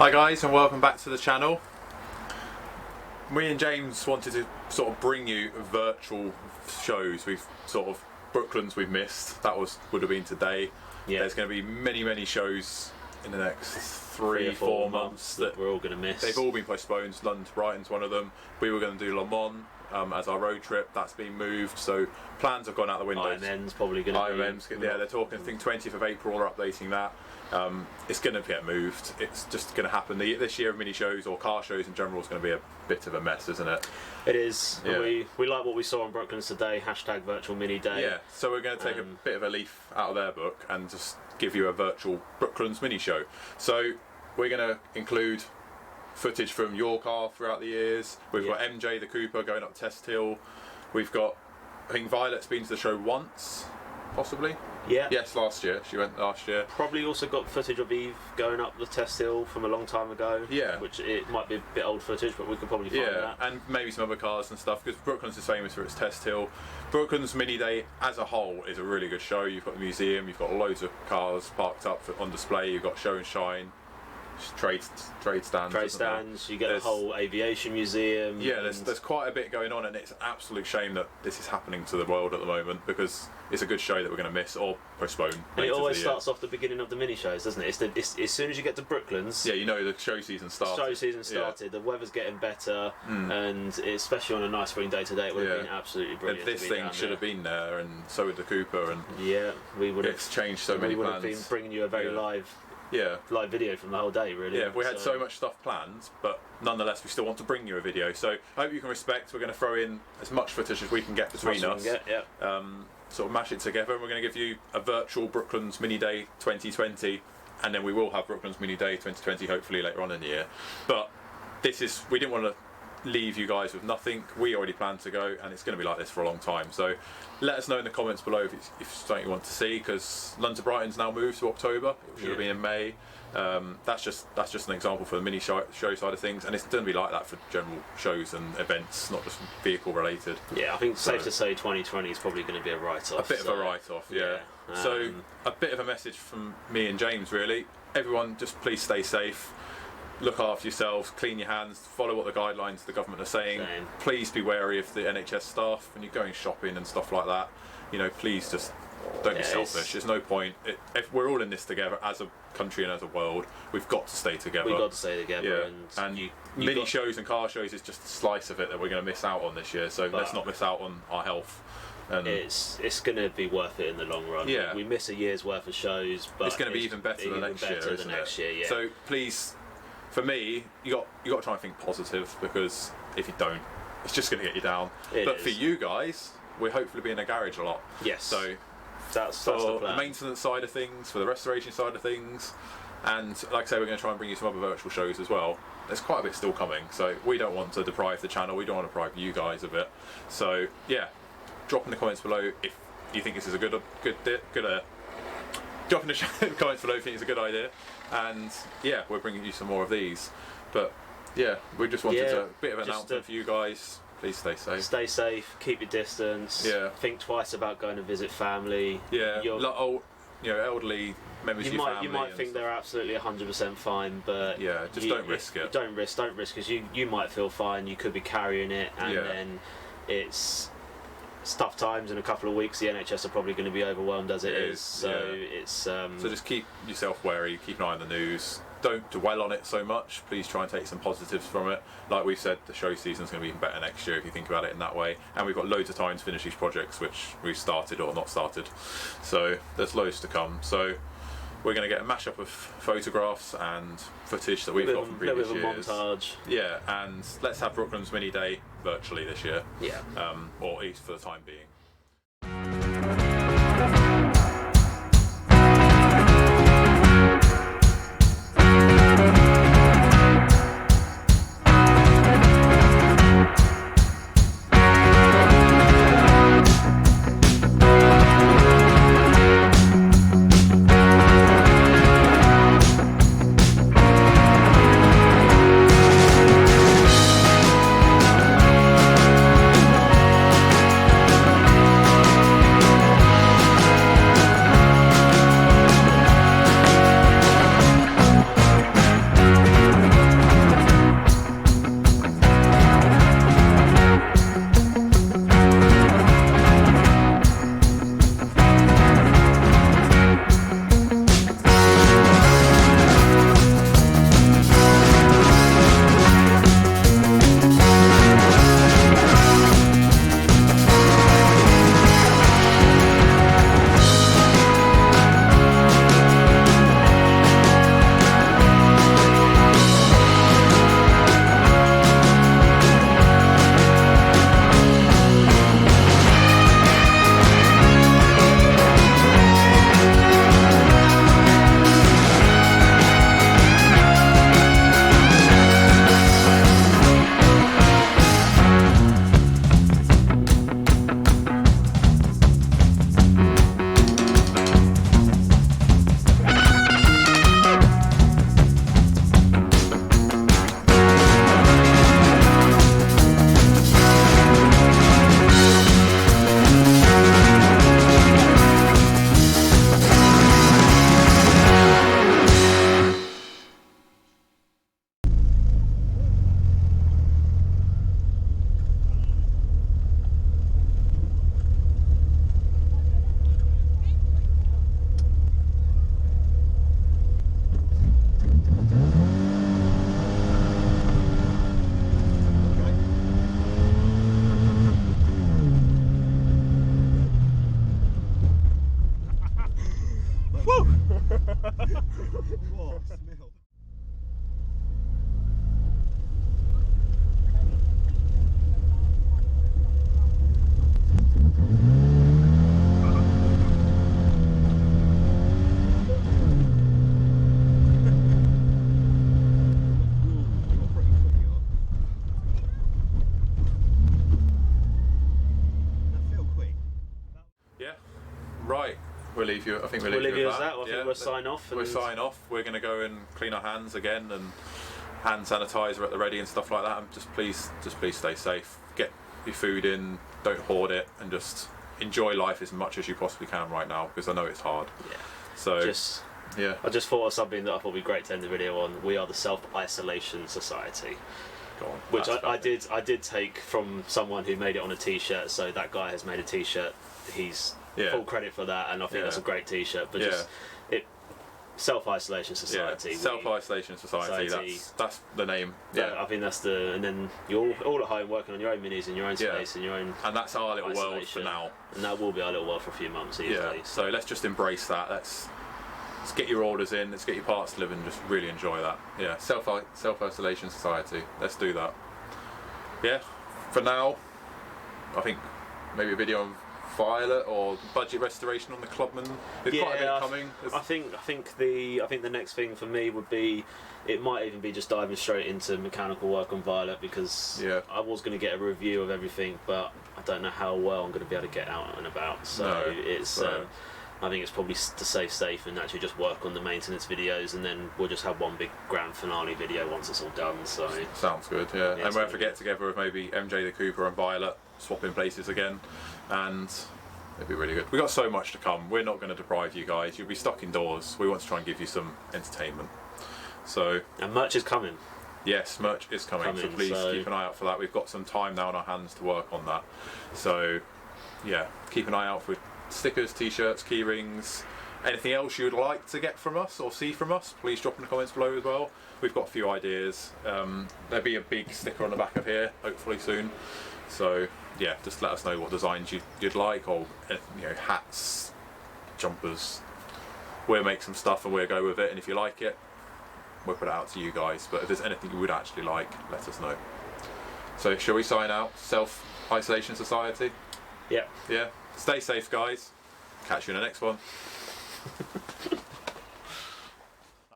Hi guys, and welcome back to the channel. Me and James wanted to sort of bring you virtual shows. We've sort of Brooklands we've missed. That would have been today. Yeah. There's going to be many shows in the next 3-4 months that we're all going to miss. They've all been postponed. London to Brighton's one of them. We were going to do Le Mans as our road trip. That's been moved, so plans have gone out the window. IMN's probably going to be... Yeah, they're talking, I think 20th of April are updating that. It's going to get moved. It's just going to happen. This year of mini shows or car shows in general is going to be a bit of a mess, isn't it? It is. Yeah. We like what we saw on Brooklands today. # virtual mini day. Yeah. So we're going to take a bit of a leaf out of their book and just give you a virtual Brooklands mini show. So we're going to include footage from your car throughout the years. We've got MJ the Cooper going up Test Hill. We've got, I think Violet's been to the show once, possibly. Yeah. Yes, last year. She went last year. Probably also got footage of Eve going up the Test Hill from a long time ago. Yeah. Which it might be a bit old footage, but we could probably find that. And maybe some other cars and stuff, because Brooklands is famous for its Test Hill. Brooklands Mini Day as a whole is a really good show. You've got the museum, you've got loads of cars parked up on display, you've got show and shine, trade stands. You get a whole aviation museum. Yeah, there's quite a bit going on, and it's an absolute shame that this is happening to the world at the moment, because it's a good show that we're going to miss or postpone. And it always starts off the beginning of the mini shows, doesn't it? It's as soon as you get to Brooklands. Yeah, you know the show season started. The weather's getting better, and especially on a nice spring day today, it would have been absolutely brilliant. And this thing should have been there, and so would the Cooper. And we would have. It's changed so many plans. We would have been bringing you a very live video from the whole day, really. Yeah, we had so much stuff planned, but nonetheless we still want to bring you a video, so I hope you can respect. We're going to throw in as much footage as we can get between us, sort of mash it together, and we're going to give you a virtual Brooklands Mini Day 2020, and then we will have Brooklands Mini Day 2020 hopefully later on in the year. But we didn't want to leave you guys with nothing. We already planned to go, and it's going to be like this for a long time, so let us know in the comments below if it's something you want to see, because London to Brighton's now moved to October. It should have been in May. That's just an example for the mini show side of things, and it's going to be like that for general shows and events, not just vehicle related. Yeah, I think it's safe to say 2020 is probably going to be a write-off. A bit of a write-off, yeah. So a bit of a message from me and James, really. Everyone, just please stay safe. Look after yourselves, clean your hands, follow what the guidelines the government are saying. Please be wary of the NHS staff when you're going shopping and stuff like that. You know, please just don't be selfish. There's no point. If we're all in this together as a country and as a world, we've got to stay together. We've got to stay together. Yeah. And mini shows and car shows is just a slice of it that we're going to miss out on this year. So let's not miss out on our health. And it's going to be worth it in the long run. Yeah. We miss a year's worth of shows, but it's going to be even better the next year, isn't it? Yeah. So please, for me, you got to try and think positive, because if you don't, it's just going to get you down. But for you guys, we'll hopefully be in a garage a lot. Yes. So that's for the plan. The maintenance side of things, for the restoration side of things, and like I say, we're going to try and bring you some other virtual shows as well. There's quite a bit still coming, so we don't want to deprive the channel. We don't want to deprive you guys of it. So yeah, drop in the comments below if you think this is a good drop in the comments below if you think it's a good idea, and yeah, we're bringing you some more of these. But yeah, we just wanted a bit of an announcement for you guys. Please stay safe. Stay safe. Keep your distance. Yeah. Think twice about going to visit family. Yeah. Elderly members of your family. You might think they're absolutely 100% fine, but yeah, just don't risk it. Don't risk, because you might feel fine. You could be carrying it, and then it's tough times in a couple of weeks. The NHS are probably going to be overwhelmed as it is. So it's so just keep yourself wary. Keep an eye on the news. Don't dwell on it so much. Please try and take some positives from it. Like we said, the show season's going to be even better next year if you think about it in that way. And we've got loads of time to finish these projects which we've started or not started. So there's loads to come. So we're going to get a mashup of photographs and footage that we've got from previous years. A bit of a montage. Yeah, and let's have Brooklands Mini Day virtually this year. Yeah. Or at least for the time being. we'll leave you. I think we'll leave you with as that. I think we'll sign off. We'll sign off. We're going to go and clean our hands again, and hand sanitizer at the ready and stuff like that. And just please stay safe. Get your food in. Don't hoard it, and just enjoy life as much as you possibly can right now, because I know it's hard. Yeah. So I just thought of something that I thought would be great to end the video on. We are the Self-Isolation Society. Go on. Which I did take from someone who made it on a t-shirt. So that guy has made a t-shirt. He's full credit for that, and I think that's a great t-shirt. But Self-Isolation Society. Yeah. Self-Isolation Society. That's the name. Yeah. I think that's the. And then you're all at home working on your own minis in your own space in your own. And that's our little world for now. And that will be our little world for a few months easily. Yeah. So let's just embrace that. Let's get your orders in. Let's get your parts delivered and just really enjoy that. Yeah. Self-Isolation Society. Let's do that. Yeah. For now, I think maybe a video on Violet or budget restoration on the Clubman. There's quite a bit coming. I think the next thing for me would be, it might even be just diving straight into mechanical work on Violet, because I was going to get a review of everything, but I don't know how well I'm going to be able to get out and about. So I think it's probably to stay safe and actually just work on the maintenance videos, and then we'll just have one big grand finale video once it's all done. So sounds good. Yeah, and we'll have to get together with maybe MJ the Cooper and Violet, swapping places again, and it'd be really good. We've got so much to come. We're not going to deprive you guys. You'll be stuck indoors. We want to try and give you some entertainment. So, and merch is coming. Yes, merch is coming. So please keep an eye out for that. We've got some time now on our hands to work on that. So yeah, keep an eye out for stickers, t-shirts, key rings, anything else you'd like to get from us or see from us, please drop in the comments below as well. We've got a few ideas. There'll be a big sticker on the back of here hopefully soon, so yeah, just let us know what designs you'd like, or hats, jumpers. We'll make some stuff and we'll go with it, and if you like it, we'll put it out to you guys. But if there's anything you would actually like, let us know. So shall we sign out? Self-Isolation Society? Yeah. Stay safe, guys. Catch you in the next one.